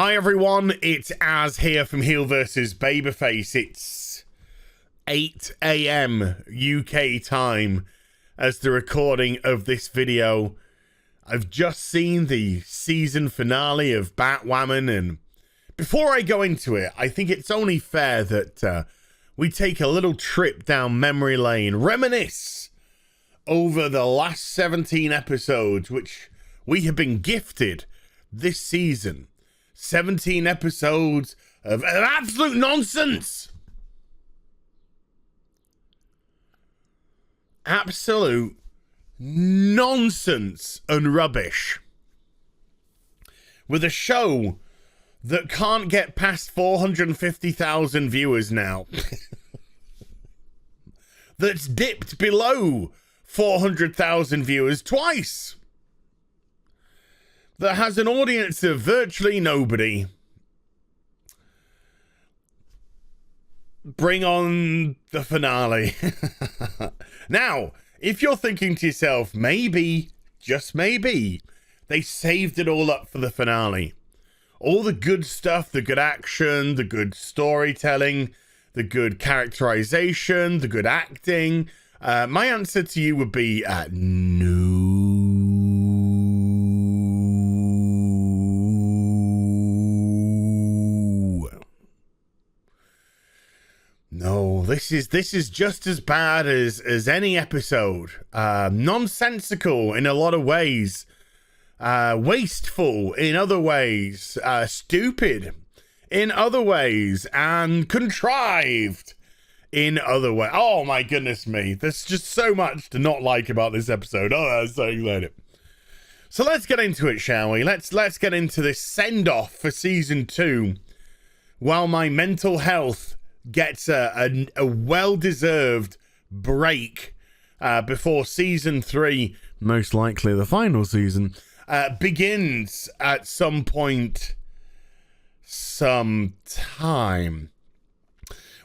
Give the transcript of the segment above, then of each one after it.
Hi everyone, it's Az here from HeelvsBabyface. It's 8 AM UK time as the recording of this video. I've just seen the season finale of Batwoman, and before I go into it, I think it's only fair that we take a little trip down memory lane, reminisce over the last 17 episodes which we have been gifted this season. 17 episodes of absolute nonsense. Absolute nonsense and rubbish. With a show that can't get past 450,000 viewers now. That's dipped below 400,000 viewers twice. That has an audience of virtually nobody. Bring on the finale. Now, if you're thinking to yourself, maybe, just maybe, they saved it all up for the finale. All the good stuff, the good action, the good storytelling, the good characterization, the good acting. My answer to you would be no. No, this is just as bad as any episode. Nonsensical in a lot of ways. Wasteful in other ways. Stupid in other ways. And contrived in other ways. Oh my goodness me. There's just so much to not like about this episode. Oh, I'm so excited. So let's get into it, shall we? Let's get into this send-off for season 2. While my mental health gets a well-deserved break before season 3, most likely the final season, begins at some point, sometime.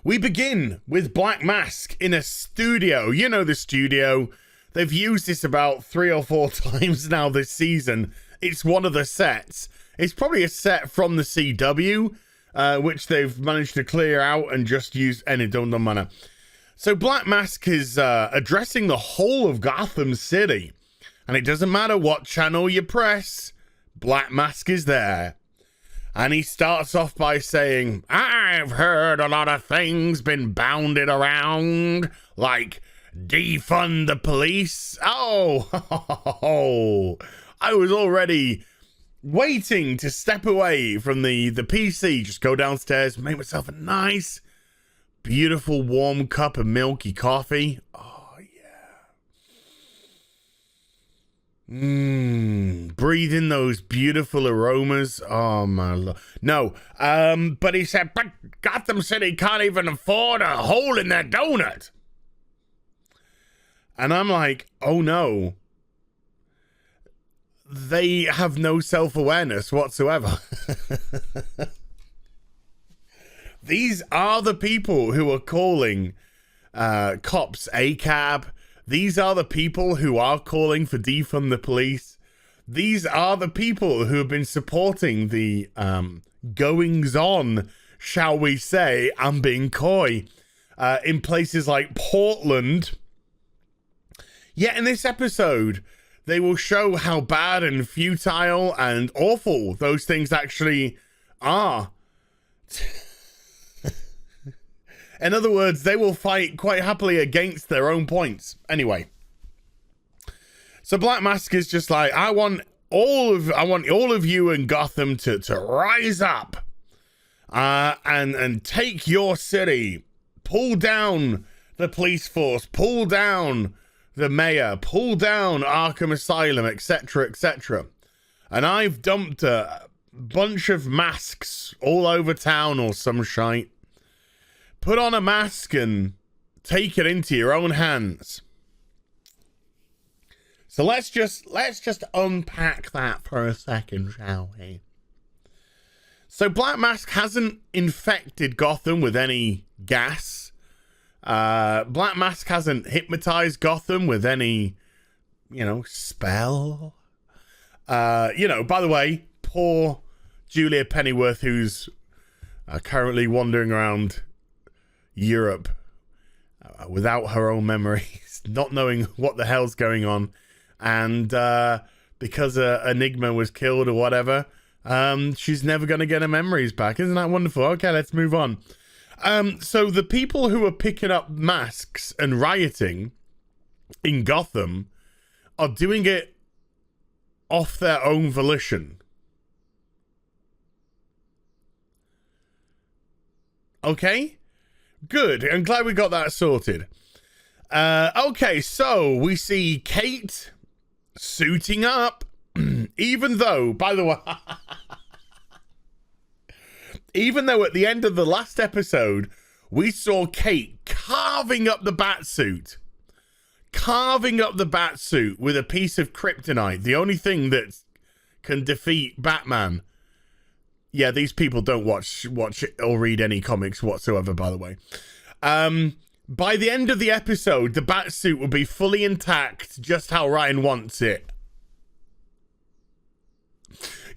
We begin with Black Mask in a studio. You know the studio. They've used this about 3 or 4 times now this season. It's one of the sets. It's probably a set from the CW, which they've managed to clear out and just use, and it don't matter. So Black Mask is addressing the whole of Gotham City, and it doesn't matter what channel you press, Black Mask is there. And he starts off by saying, I've heard a lot of things been bounded around, like defund the police. Oh, I was already waiting to step away from the PC, just go downstairs, make myself a nice, beautiful, warm cup of milky coffee. Oh, yeah. Breathe in those beautiful aromas. Oh, my Lord. No, but he said, but Gotham City can't even afford a hole in their donut. And I'm like, oh, no. They have no self-awareness whatsoever. These are the people who are calling cops ACAB. These are the people who are calling for defund the police. These are the people who have been supporting the goings-on, shall we say, I'm being coy, in places like Portland. Yet in this episode, they will show how bad and futile and awful those things actually are. In other words, they will fight quite happily against their own points. Anyway. So Black Mask is just like, I want all of you in Gotham to rise up and take your city. Pull down the police force. Pull down the mayor, pull down Arkham Asylum, etc., etc. And I've dumped a bunch of masks all over town or some shite. Put on a mask and take it into your own hands. So let's just unpack that for a second, shall we? So Black Mask hasn't infected Gotham with any gas. Black Mask hasn't hypnotized Gotham with any, spell. By the way, poor Julia Pennyworth, who's currently wandering around Europe without her own memories, not knowing what the hell's going on, and because Enigma was killed or whatever, she's never going to get her memories back. Isn't that wonderful? Okay, let's move on. So the people who are picking up masks and rioting in Gotham are doing it off their own volition. Okay? Good. I'm glad we got that sorted. Okay, so we see Kate suiting up, even though, by the way, even though at the end of the last episode, we saw Kate carving up the batsuit. Carving up the batsuit with a piece of kryptonite. The only thing that can defeat Batman. Yeah, these people don't watch or read any comics whatsoever, by the way. By the end of the episode, the batsuit will be fully intact, just how Ryan wants it.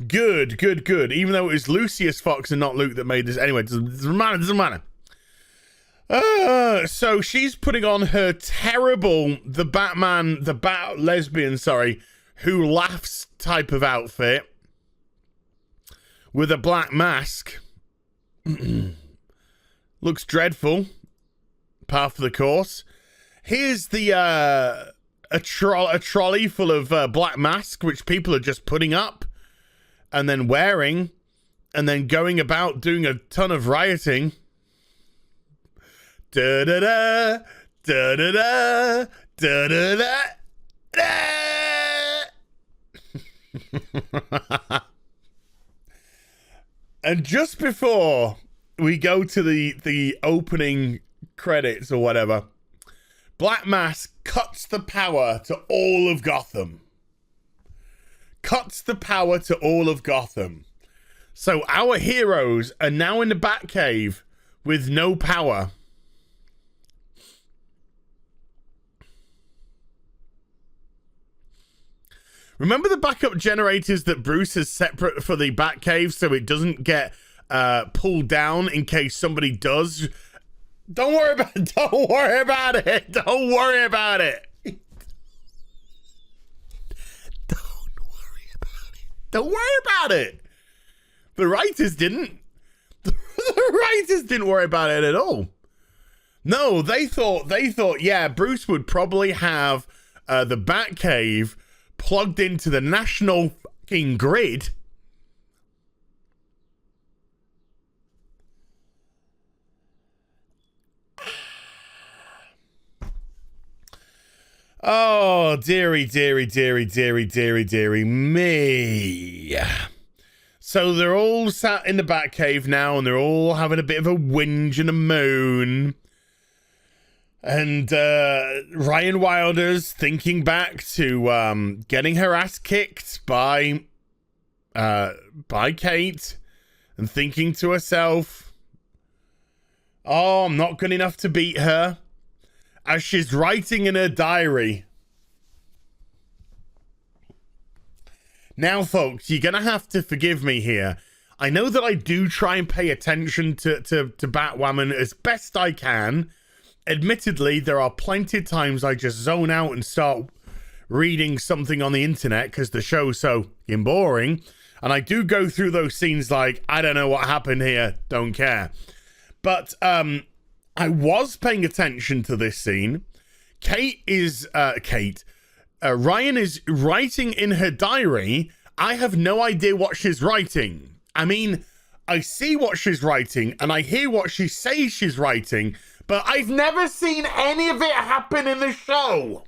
Good. Even though it was Lucius Fox and not Luke that made this. Anyway, doesn't matter. So she's putting on her terrible, the Bat lesbian, who laughs type of outfit with a black mask. Looks dreadful. Par for the course. Here's the a trolley full of black masks, which people are just putting up and then wearing and then going about doing a ton of rioting. Da da da da da da da da da. And just before we go to the opening credits or whatever, Black Mask cuts the power to all of Gotham. Cuts the power to all of Gotham. So our heroes are now in the Batcave with no power. Remember the backup generators that Bruce has separate for the Batcave so it doesn't get pulled down in case somebody does? Don't worry about it. Don't worry about it. Don't worry about it. Don't worry about it. The writers didn't. The writers didn't worry about it at all. No, they thought, yeah, Bruce would probably have the Batcave plugged into the national fucking grid. Oh, dearie me. So they're all sat in the Batcave now, and they're all having a bit of a whinge and a moan. And Ryan Wilder's thinking back to getting her ass kicked by Kate, and thinking to herself, oh, I'm not good enough to beat her, as she's writing in her diary. Now, folks, you're going to have to forgive me here. I know that I do try and pay attention to Batwoman as best I can. Admittedly, there are plenty of times I just zone out and start reading something on the internet because the show's so boring. And I do go through those scenes like, I don't know what happened here, don't care. But I was paying attention to this scene. Ryan is writing in her diary. I have no idea what she's writing. I mean, I see what she's writing and I hear what she says she's writing, but I've never seen any of it happen in the show.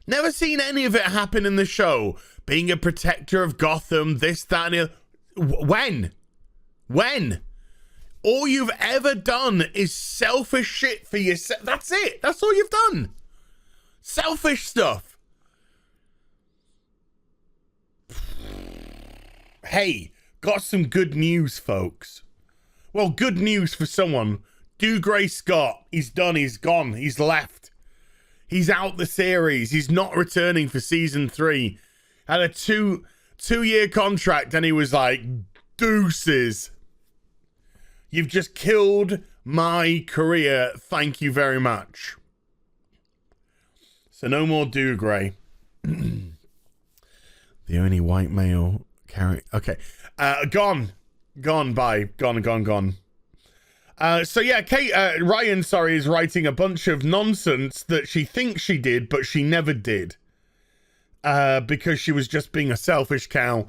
Never seen any of it happen in the show. Being a protector of Gotham, this, that, and the... When? All you've ever done is selfish shit for yourself. That's it. That's all you've done. Selfish stuff. Hey, got some good news, folks. Well, good news for someone. Dougray Scott, he's done, he's gone, he's left. He's out the series. He's not returning for season 3. Had a two 2-year contract, and he was like, deuces. You've just killed my career. Thank you very much. So no more Dougray. The only white male character. Okay. Gone. Bye. Gone. So yeah, Kate, Ryan, is writing a bunch of nonsense that she thinks she did, but she never did. Because she was just being a selfish cow,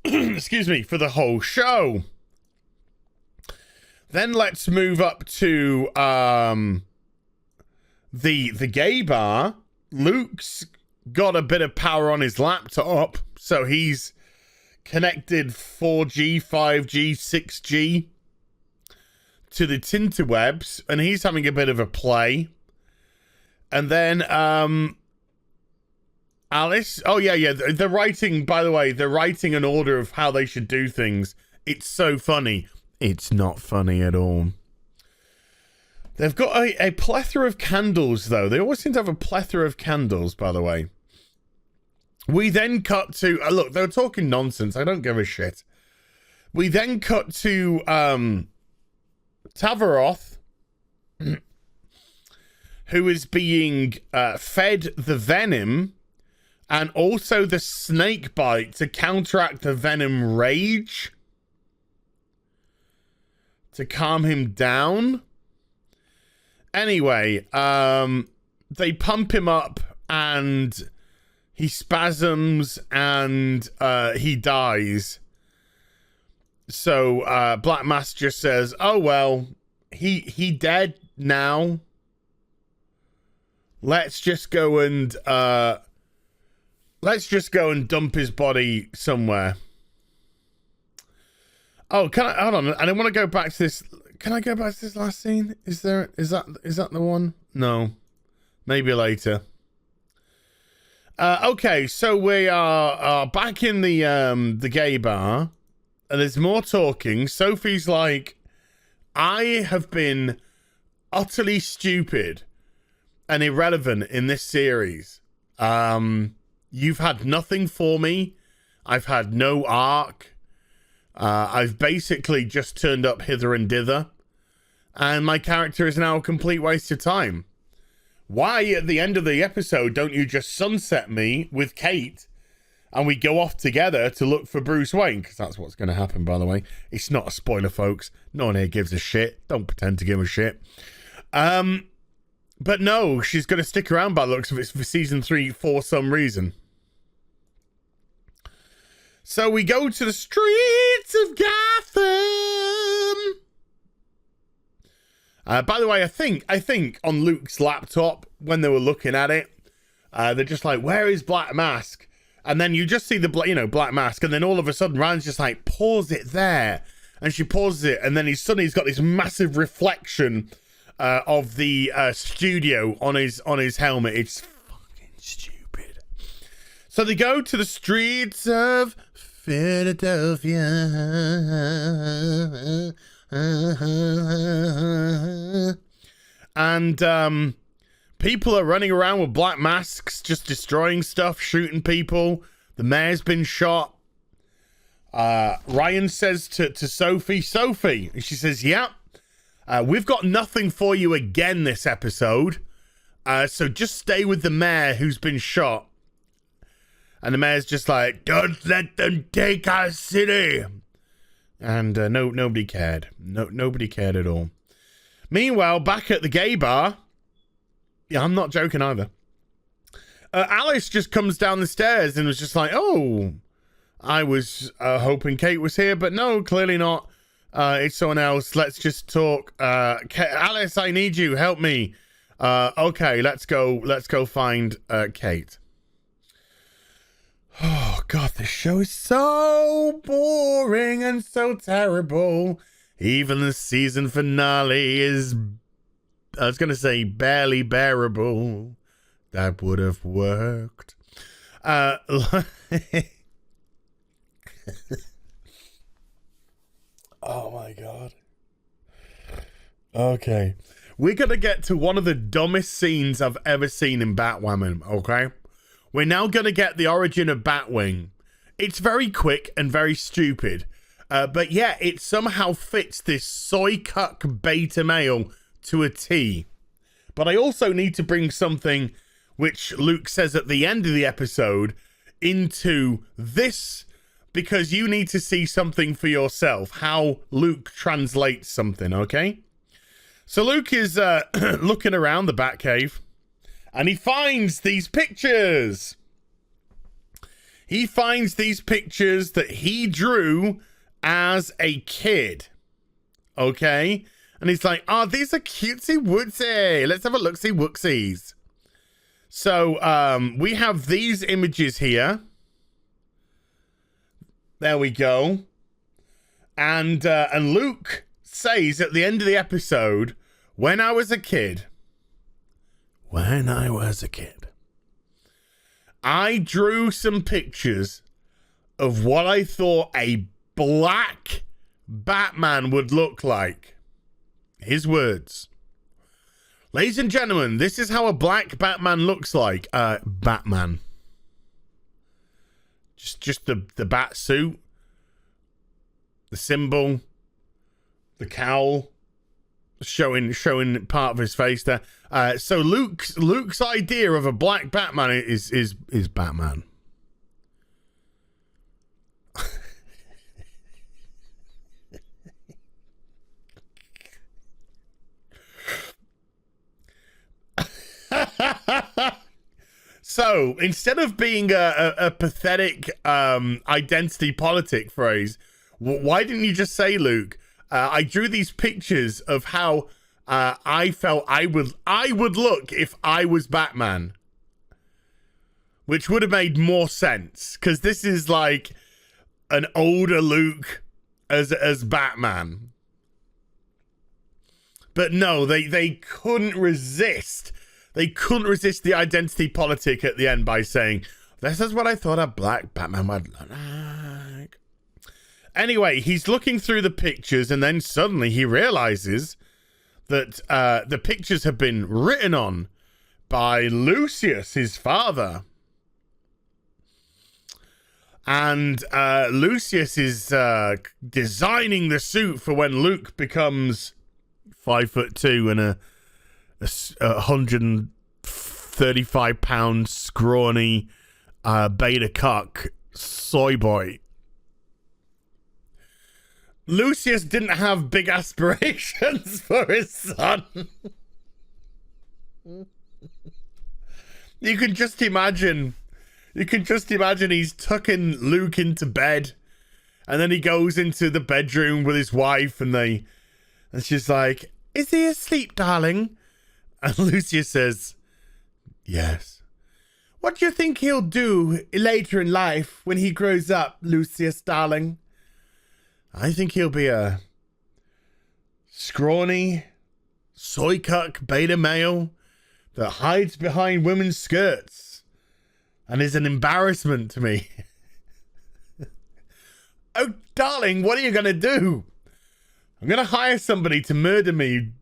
excuse me, for the whole show. Then let's move up to the gay bar. Luke's got a bit of power on his laptop, so he's connected 4G, 5G, 6G to the tinterwebs, and he's having a bit of a play. And then Alice, oh yeah, they're writing, by the way, they're writing an order of how they should do things. It's so funny. It's not funny at all. They've got a plethora of candles, though. They always seem to have a plethora of candles, by the way. We then cut to... look, they were talking nonsense. I don't give a shit. We then cut to Tavaroth, who is being fed the venom and also the snake bite to counteract the venom rage, to calm him down. Anyway, they pump him up and he spasms and he dies. So Black Mask just says, "Oh well, he dead now. Let's just go and dump his body somewhere." Oh, hold on? I don't want to go back to this. Can I go back to this last scene? Is that the one? No, maybe later. Okay, so we are back in the gay bar, and there's more talking. Sophie's like, "I have been utterly stupid and irrelevant in this series. You've had nothing for me. I've had no arc. I've basically just turned up hither and dither, and my character is now a complete waste of time. Why, at the end of the episode, don't you just sunset me with Kate, and we go off together to look for Bruce Wayne?" Because that's what's going to happen, by the way. It's not a spoiler, folks. No one here gives a shit. Don't pretend to give a shit. But no, she's going to stick around by the looks of it for season 3 for some reason. So we go to the streets of Gotham. By the way, I think on Luke's laptop, when they were looking at it, they're just like, "Where is Black Mask?" And then you just see the Black Mask, and then all of a sudden Ryan's just like, "Pause it there," and she pauses it, and then he's got this massive reflection of the studio on his helmet. It's fucking stupid. So they go to the streets of Philadelphia, and people are running around with black masks, just destroying stuff, shooting people. The mayor's been shot. Ryan says to Sophie, and she says, "Yep, we've got nothing for you again this episode, so just stay with the mayor who's been shot." And the mayor's just like, "Don't let them take our city." And nobody cared. Nobody cared at all. Meanwhile, back at the gay bar, yeah, I'm not joking either. Alice just comes down the stairs and was just like, "Oh, I was hoping Kate was here, but no, clearly not. It's someone else. Let's just talk. Alice, I need you. Help me." Okay, let's go find Kate. Oh, God, this show is so boring and so terrible. Even the season finale is, I was going to say, barely bearable. That would have worked. Oh, my God. Okay. We're going to get to one of the dumbest scenes I've ever seen in Batwoman, okay? We're now going to get the origin of Batwing It's very quick and very stupid. But yeah, it somehow fits this soy cuck beta male to a T. But I also need to bring something which Luke says at the end of the episode into this, because you need to see something for yourself, how Luke translates something, okay? So Luke is looking around the Batcave, and he finds these pictures. He finds these pictures that he drew as a kid, okay? And he's like, oh, these are cutesy wootsy. Let's have a look-see wooksies. So we have these images here. There we go. And Luke says at the end of the episode, when I was a kid, I drew some pictures of what I thought a black Batman would look like. His words. Ladies and gentlemen, this is how a black Batman looks like. Batman. Just the bat suit, the symbol, the cowl, showing part of his face there. So Luke's idea of a black Batman is Batman. So instead of being a pathetic identity politic phrase, why didn't you just say, Luke, I drew these pictures of how I felt I would look if I was Batman, which would have made more sense, because this is like an older Luke as Batman. But no, they couldn't resist. They couldn't resist the identity politic at the end by saying, this is what I thought a black Batman would look like. Anyway, he's looking through the pictures, and then suddenly he realizes that the pictures have been written on by Lucius, his father. And Lucius is designing the suit for when Luke becomes 5'2" and a 135-pound scrawny beta cuck soy boy. Lucius didn't have big aspirations for his son. You can just imagine he's tucking Luke into bed, and then he goes into the bedroom with his wife, and she's like, is he asleep, darling? And Lucius says, yes. What do you think he'll do later in life when he grows up, Lucius, darling? I think he'll be a scrawny, soy cuck beta male that hides behind women's skirts and is an embarrassment to me. Oh, darling, what are you going to do? I'm going to hire somebody to murder me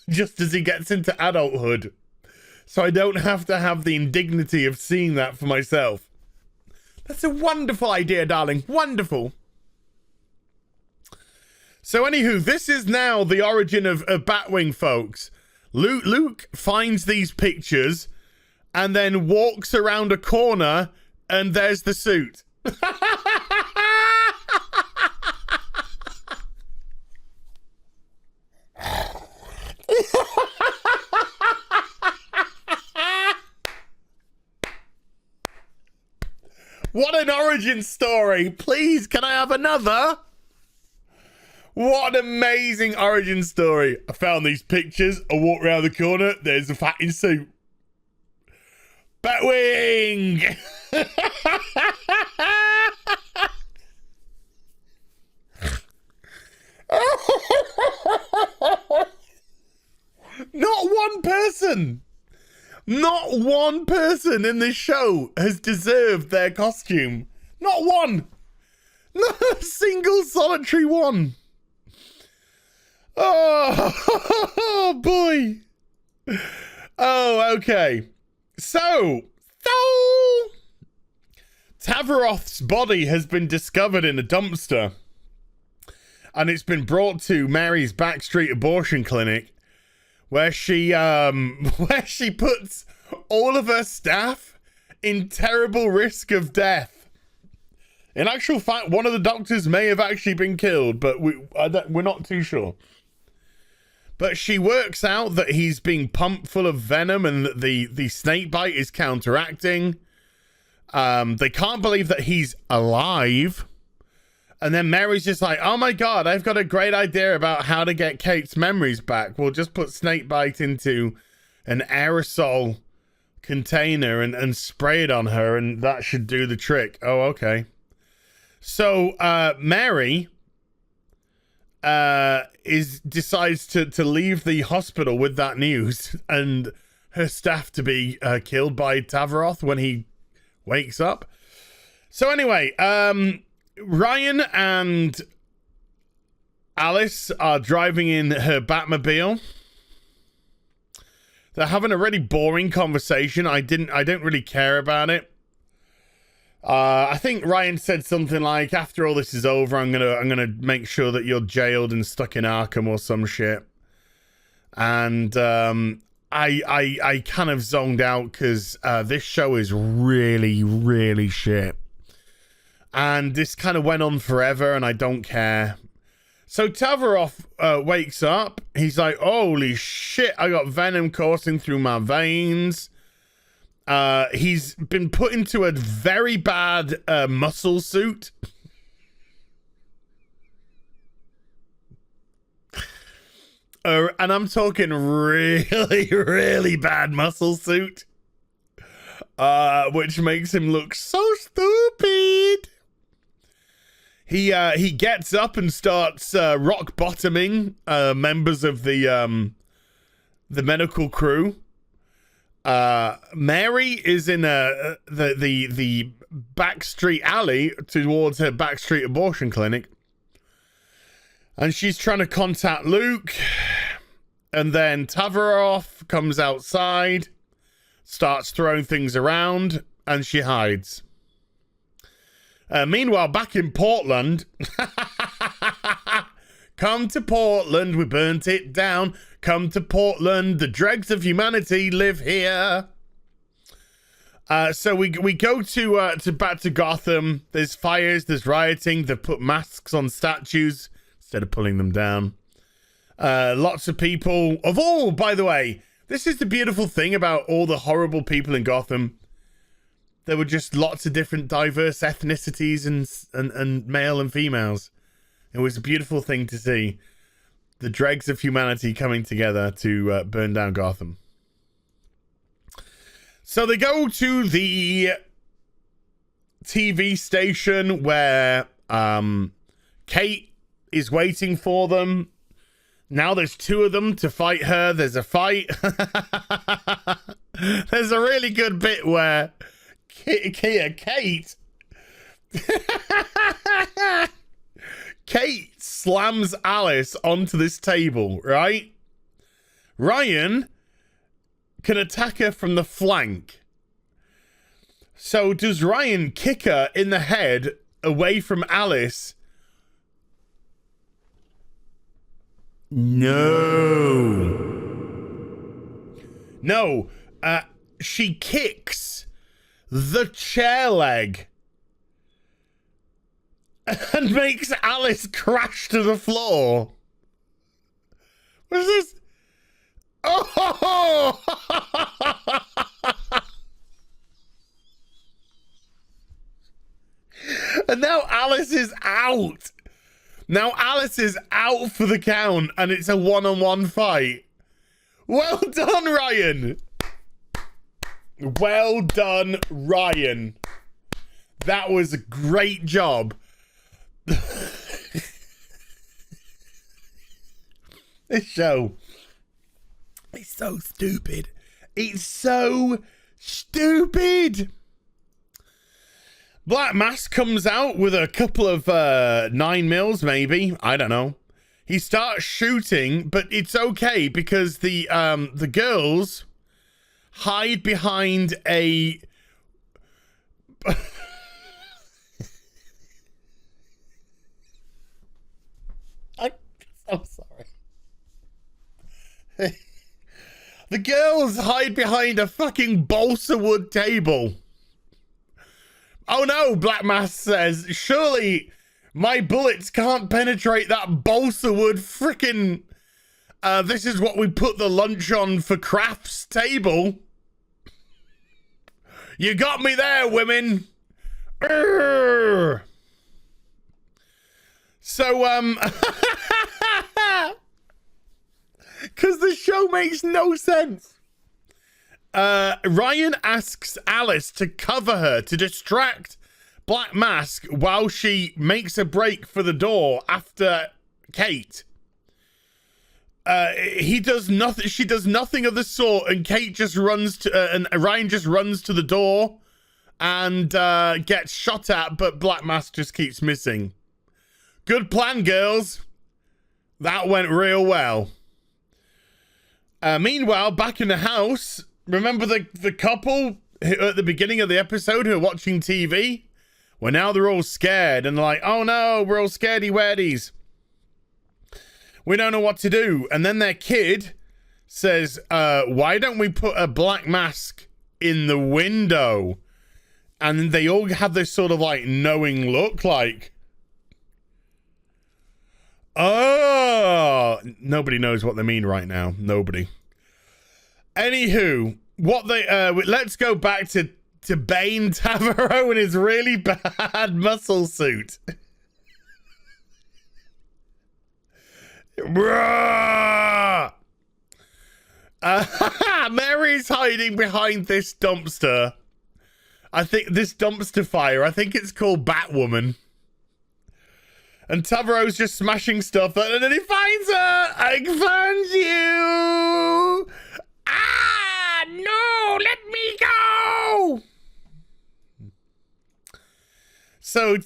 just as he gets into adulthood, so I don't have to have the indignity of seeing that for myself. That's a wonderful idea, darling. Wonderful. So anywho, this is now the origin of Batwing, folks. Luke finds these pictures and then walks around a corner, and there's the suit. What an origin story. Please, can I have another? What an amazing origin story. I found these pictures. I walk around the corner. There's a fucking suit. Batwing! Not one person in this show has deserved their costume. Not one. Not a single solitary one. Oh, boy. Oh, okay. So Tavaroth's body has been discovered in a dumpster, and it's been brought to Mary's backstreet abortion clinic, where she puts all of her staff in terrible risk of death. In actual fact, one of the doctors may have actually been killed, but we're not too sure. But she works out that he's being pumped full of venom and that the snake bite is counteracting. They can't believe that he's alive. And then Mary's just like, oh my God, I've got a great idea about how to get Kate's memories back. We'll just put snake bite into an aerosol container and spray it on her, and that should do the trick. Oh, okay. So Mary decides to leave the hospital with that news and her staff to be killed by Tavaroth when he wakes up. So anyway, Ryan and Alice are driving in her Batmobile. They're having a really boring conversation. I don't really care about it. I think Ryan said something like, after all this is over, I'm gonna make sure that you're jailed and stuck in Arkham or some shit. And I kind of zoned out because this show is really, really shit. And this kind of went on forever, and I don't care. So Tavaroth wakes up. He's like, holy shit, I got venom coursing through my veins. He's been put into a very bad muscle suit. And I'm talking really, really bad muscle suit. Which makes him look so stupid. He gets up and starts rock bottoming members of the medical crew. Mary is in the backstreet alley towards her backstreet abortion clinic, and she's trying to contact Luke, and then Tavaroth comes outside, starts throwing things around, and she hides. Meanwhile, back in Portland, come to Portland, we burnt it down. Come to Portland, the dregs of humanity live here. So we go back to Gotham. There's fires, there's rioting. They've put masks on statues instead of pulling them down. Lots of people of all, by the way, this is the beautiful thing about all the horrible people in Gotham. There were just lots of different diverse ethnicities and male and females. It was a beautiful thing to see. The dregs of humanity coming together to burn down Gotham. So they go to the TV station where Kate is waiting for them. Now there's two of them to fight her. There's a fight. There's a really good bit where Kate Kate slams Alice onto this table, right? Ryan can attack her from the flank. So does Ryan kick her in the head away from Alice? No. No. She kicks the chair leg and makes Alice crash to the floor. What is this? Oh! And now Alice is out. Now Alice is out for the count, and it's a one-on-one fight. Well done, Ryan. Well done, Ryan. That was a great job. This show is so stupid. It's so stupid. Black Mask comes out with a couple of 9mm, maybe. I don't know. He starts shooting, but it's okay because the girls hide behind a The girls hide behind a fucking balsa wood table. Oh no, Black Mask says, surely my bullets can't penetrate that balsa wood frickin', this is what we put the lunch on for crafts table. You got me there, women. Urgh. So, because the show makes no sense. Ryan asks Alice to cover her, to distract Black Mask while she makes a break for the door after Kate. He does nothing. She does nothing of the sort, and Kate just runs to, and Ryan just runs to the door and gets shot at, but Black Mask just keeps missing. Good plan, girls. That went real well. Meanwhile, back in the house, remember the couple at the beginning of the episode who are watching TV? Well, now they're all scared and like, oh no, we're all scaredy-weddies. We don't know what to do. And then their kid says, why don't we put a Black Mask in the window? And they all have this sort of like knowing look like, oh, nobody knows what they mean right now. Nobody. Anywho, what they let's go back to Bane Tavero in his really bad muscle suit. Mary's hiding behind this dumpster. I think this dumpster fire. I think it's called Batwoman. And Tavero's just smashing stuff, and then he finds her. I found you. Ah, no, let me go. So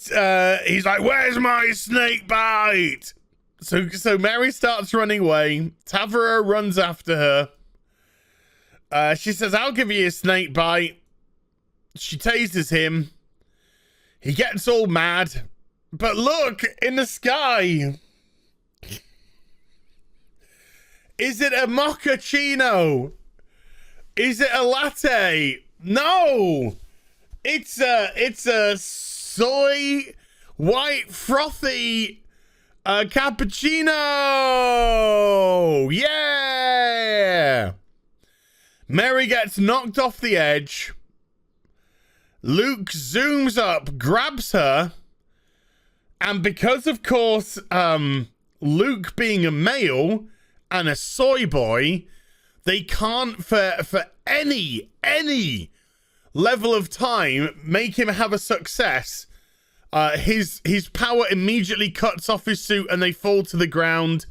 he's like, where's my snake bite? So Mary starts running away. Tavero runs after her. She says, I'll give you a snake bite. She tases him. He gets all mad. But look, in the sky. Is it a mochaccino? Is it a latte? No. It's a soy white frothy cappuccino. Yeah. Mary gets knocked off the edge. Luke zooms up, grabs her. And because, of course, Luke being a male and a soy boy, they can't, for any level of time, make him have a success. His power immediately cuts off his suit and they fall to the ground.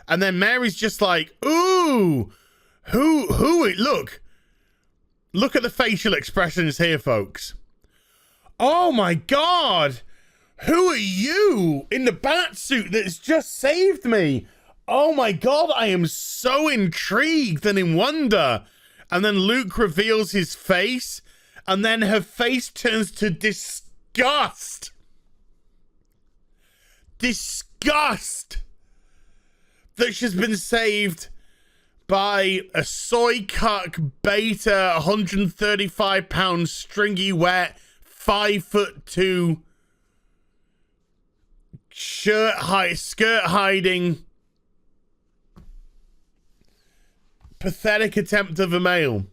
And then Mary's just like, ooh, who, look at the facial expressions here, folks. Oh my God. Who are you in the bat suit that's just saved me? Oh my God, I am so intrigued and in wonder. And then Luke reveals his face, and then her face turns to disgust. Disgust that she's been saved by a soy cuck beta, 135 pound stringy wet, 5'2" skirt hiding, pathetic attempt of a male.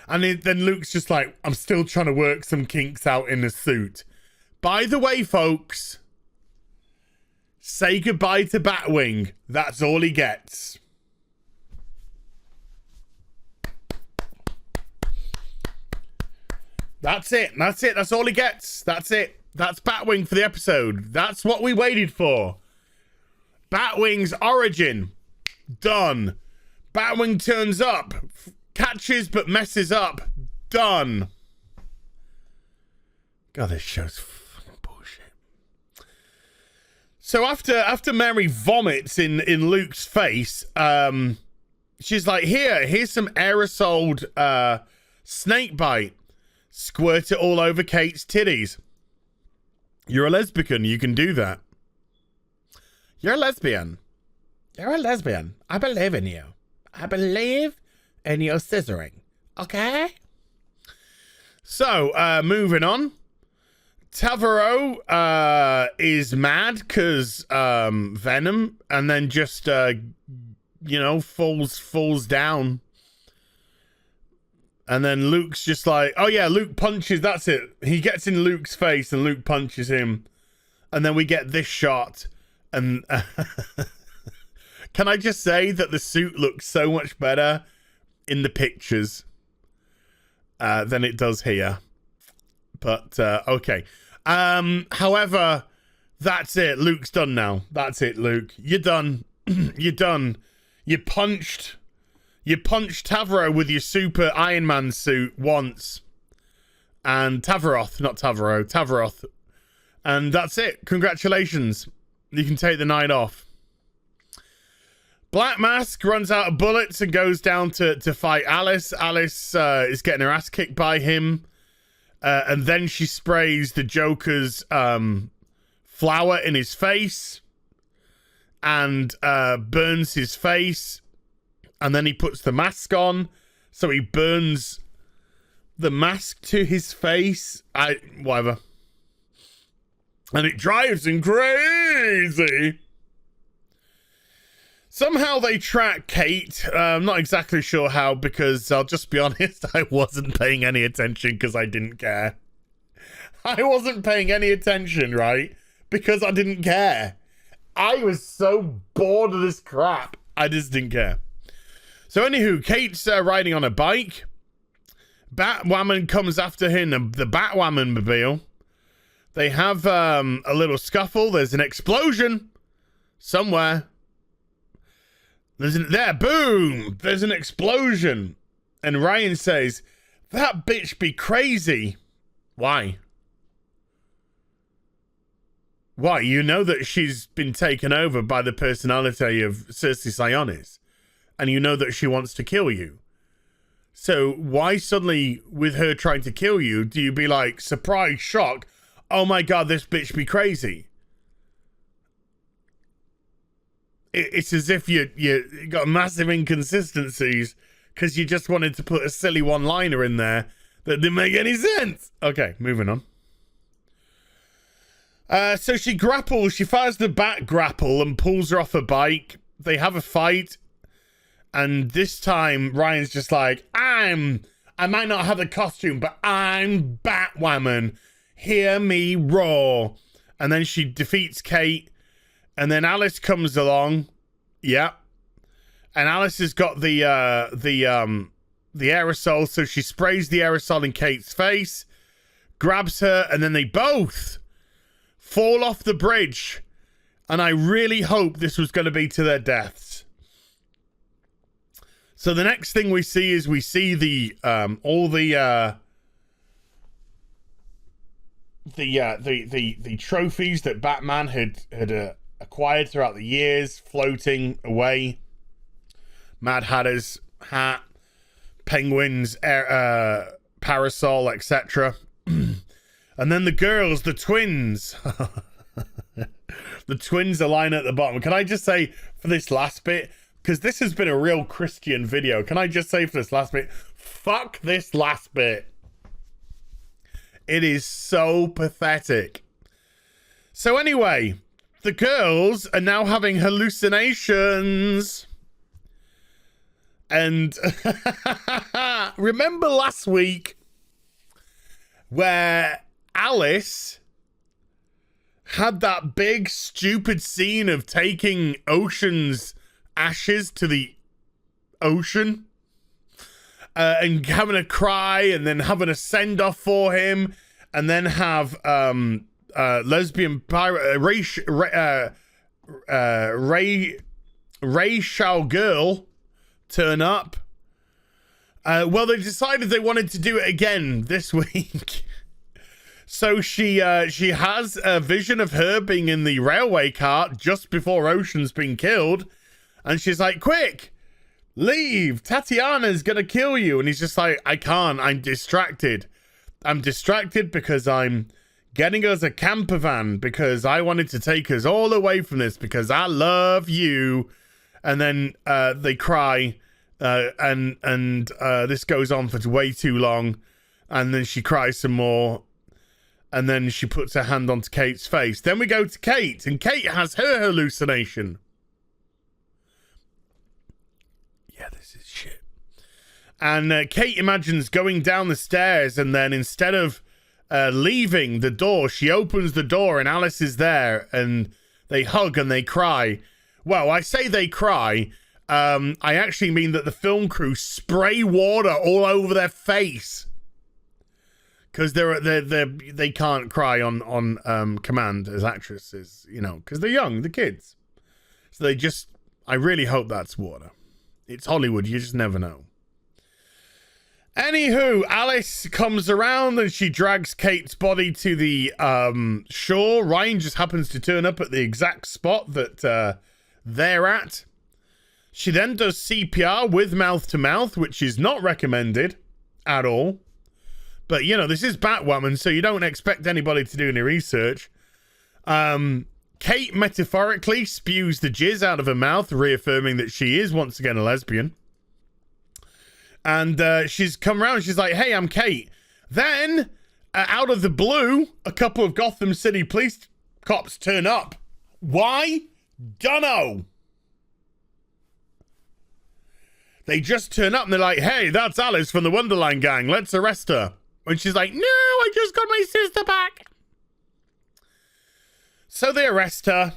And then Luke's just like, I'm still trying to work some kinks out in the suit. By the way, folks, say goodbye to Batwing. That's all he gets. That's it. That's it. That's all he gets. That's it. That's Batwing for the episode. That's what we waited for. Batwing's origin. Done. Batwing turns up. Catches but messes up. Done. God, this show's fucking bullshit. So after Mary vomits in Luke's face, she's like, here's some aerosoled snake bite. Squirt it all over Kate's titties. You're a lesbian. You can do that. You're a lesbian. You're a lesbian. I believe in you. I believe in your scissoring. Okay? So, moving on. Tavaro is mad because Venom, and then just, falls down. And then Luke's just like, oh yeah, Luke punches, that's it. He gets in Luke's face and Luke punches him. And then we get this shot. And can I just say that the suit looks so much better in the pictures than it does here. But, okay. However, that's it. Luke's done now. That's it, Luke. You're done. You're done. You punched Tavaro with your super Iron Man suit once. And Tavaroth. And that's it. Congratulations. You can take the night off. Black Mask runs out of bullets and goes down to fight Alice. Alice is getting her ass kicked by him. And then she sprays the Joker's flour in his face. And burns his face. And then he puts the mask on. So he burns the mask to his face. Whatever. And it drives him crazy. Somehow they track Kate. I'm not exactly sure how, because I'll just be honest, I wasn't paying any attention because I didn't care. I wasn't paying any attention, right? Because I didn't care. I was so bored of this crap. I just didn't care. So anywho, Kate's riding on a bike. Batwoman comes after him, the Batwoman mobile. They have a little scuffle. There's an explosion somewhere. Boom! There's an explosion. And Ryan says, that bitch be crazy. Why? Why? You know that she's been taken over by the personality of Cersei Sionis. And you know that she wants to kill you. So why suddenly, with her trying to kill you, do you be like, surprise, shock, oh my god, this bitch be crazy? It's as if you got massive inconsistencies because you just wanted to put a silly one-liner in there that didn't make any sense. Okay, moving on. So she grapples. She fires the bat grapple and pulls her off a bike. They have a fight. And this time, Ryan's just like, I might not have the costume, but I'm Batwoman. Hear me roar. And then she defeats Kate. And then Alice comes along. Yeah. And Alice has got the aerosol. So she sprays the aerosol in Kate's face. Grabs her. And then they both fall off the bridge. And I really hope this was going to be to their deaths. So the next thing we see is the trophies that Batman had acquired throughout the years floating away. Mad Hatter's hat, Penguin's parasol, etc. And then the girls, the twins. The twins are lying at the bottom. Can I just say for this last bit, because this has been a real Christian video, can I just say for this last bit, fuck this last bit. It is so pathetic. So anyway, the girls are now having hallucinations. And remember last week where Alice had that big stupid scene of taking Ocean's ashes to the ocean and having a cry and then having a send-off for him and then have lesbian pirate Ray Shao girl turn up. Well, they decided they wanted to do it again this week. So she has a vision of her being in the railway cart just before Ocean's been killed. And she's like, quick, leave. Tatiana's going to kill you. And he's just like, I can't. I'm distracted. I'm distracted because I'm getting us a camper van because I wanted to take us all away from this because I love you. And then they cry And this goes on for way too long, and then she cries some more, and then she puts her hand onto Kate's face. Then we go to Kate, and Kate has her hallucination. Yeah, this is shit. And Kate imagines going down the stairs, and then instead of leaving the door, she opens the door, and Alice is there, and they hug and they cry. Well, I say they cry. I actually mean that the film crew spray water all over their face. Because they can't cry on command as actresses, you know, because they're young, the kids. So they just, I really hope that's water. It's Hollywood, you just never know. Anywho, Alice comes around and she drags Kate's body to the shore. Ryan just happens to turn up at the exact spot that they're at. She then does CPR with mouth to mouth, which is not recommended at all. But, you know, this is Batwoman, so you don't expect anybody to do any research. Kate metaphorically spews the jizz out of her mouth, reaffirming that she is once again a lesbian. And she's come around, she's like, hey, I'm Kate. Then, out of the blue, a couple of Gotham City police cops turn up. Why? Dunno. They just turn up and they're like, hey, that's Alice from the Wonderland gang. Let's arrest her. And she's like, no, I just got my sister back. So they arrest her.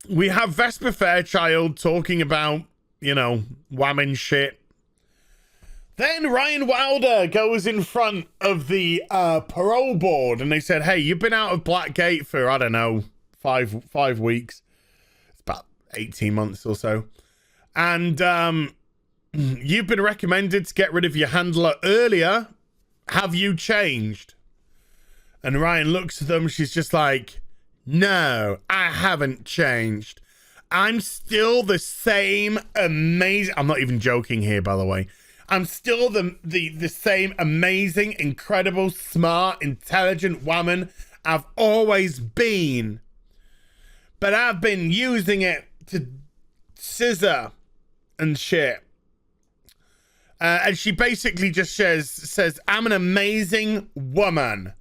We have Vesper Fairchild talking about, you know, whamming shit. Then Ryan Wilder goes in front of the parole board and they said, hey, you've been out of Blackgate for, I don't know, five weeks. It's about 18 months or so. And you've been recommended to get rid of your handler earlier. Have you changed? And Ryan looks at them. She's just like, no, I haven't changed. I'm still the same amazing... I'm not even joking here, by the way. I'm still the same amazing, incredible, smart, intelligent woman I've always been. But I've been using it to scissor and shit. And she basically just says, I'm an amazing woman.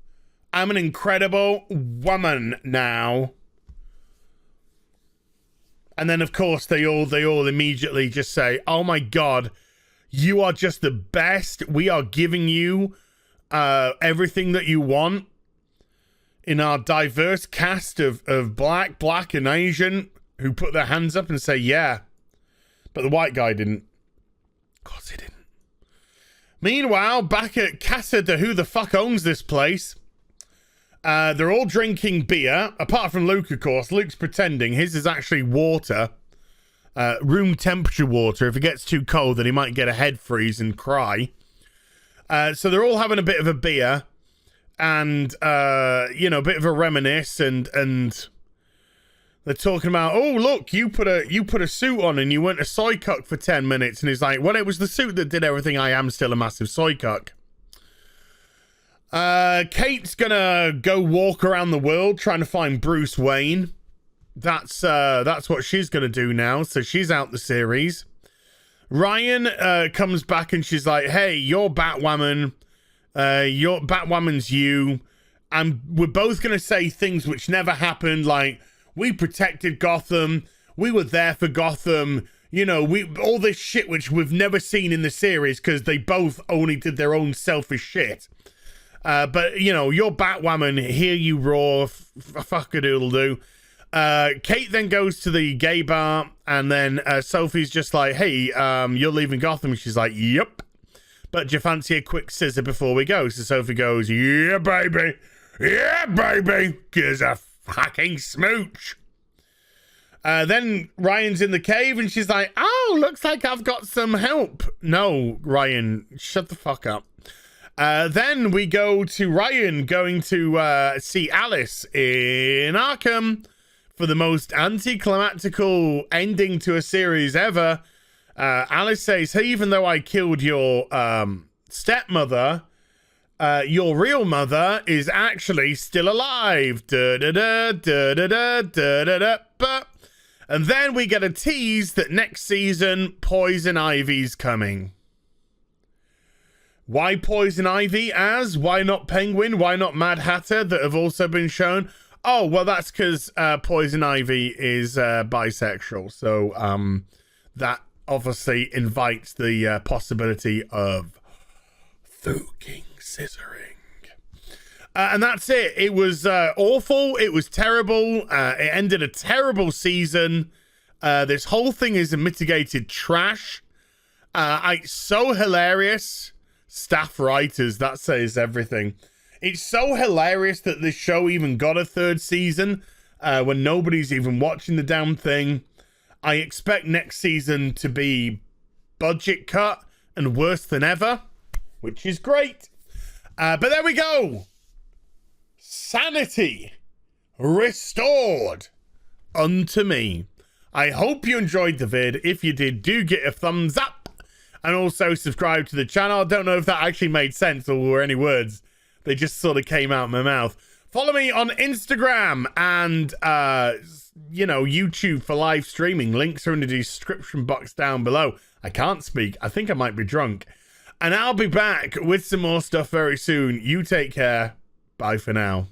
I'm an incredible woman now. And then, of course, they all immediately just say, oh, my God, you are just the best. We are giving you everything that you want in our diverse cast of black, and Asian who put their hands up and say, yeah. But the white guy didn't. Of course he didn't. Meanwhile, back at Casa de Who the Fuck Owns This Place, they're all drinking beer, apart from Luke, of course. Luke's pretending. His is actually water, room temperature water. If it gets too cold, then he might get a head freeze and cry. So they're all having a bit of a beer and, you know, a bit of a reminisce, and they're talking about, oh, look, you put a suit on and you went a soy cuck for 10 minutes. And he's like, well, it was the suit that did everything. I am still a massive soy cuck. Kate's gonna go walk around the world trying to find Bruce Wayne. That's what she's gonna do now. So she's out the series. Ryan comes back and she's like, hey, you're Batwoman. Your Batwoman's you. And we're both gonna say things which never happened, like, we protected Gotham. We were there for Gotham. You know, all this shit which we've never seen in the series because they both only did their own selfish shit. But, you know, you're Batwoman. Hear you roar. Fuck-a-doodle-doo. Kate then goes to the gay bar. And then Sophie's just like, hey, you're leaving Gotham. She's like, yep. But do you fancy a quick scissor before we go? So Sophie goes, yeah, baby. Yeah, baby. Gives a fucking smooch. Then Ryan's in the cave and she's like, oh, looks like I've got some help. No, Ryan, shut the fuck up. Then we go to Ryan going to see Alice in Arkham for the most anticlimactical ending to a series ever. Alice says, hey, even though I killed your stepmother, your real mother is actually still alive. And then we get a tease that next season, Poison Ivy's coming. Why Poison Ivy as? Why not Penguin? Why not Mad Hatter that have also been shown? Oh, well, that's because Poison Ivy is bisexual. So that obviously invites the possibility of fucking scissoring. And that's it. It was awful. It was terrible. It ended a terrible season. This whole thing is a mitigated trash. It's so hilarious. Staff writers, that says everything. It's so hilarious that this show even got a third season when nobody's even watching the damn thing. I expect next season to be budget cut and worse than ever, which is great. But there we go. Sanity restored unto me. I hope you enjoyed the vid. If you did, do get a thumbs up and also subscribe to the channel. I don't know if that actually made sense or were any words. They just sort of came out of my mouth. Follow me on Instagram and, YouTube for live streaming. Links are in the description box down below. I can't speak. I think I might be drunk. And I'll be back with some more stuff very soon. You take care. Bye for now.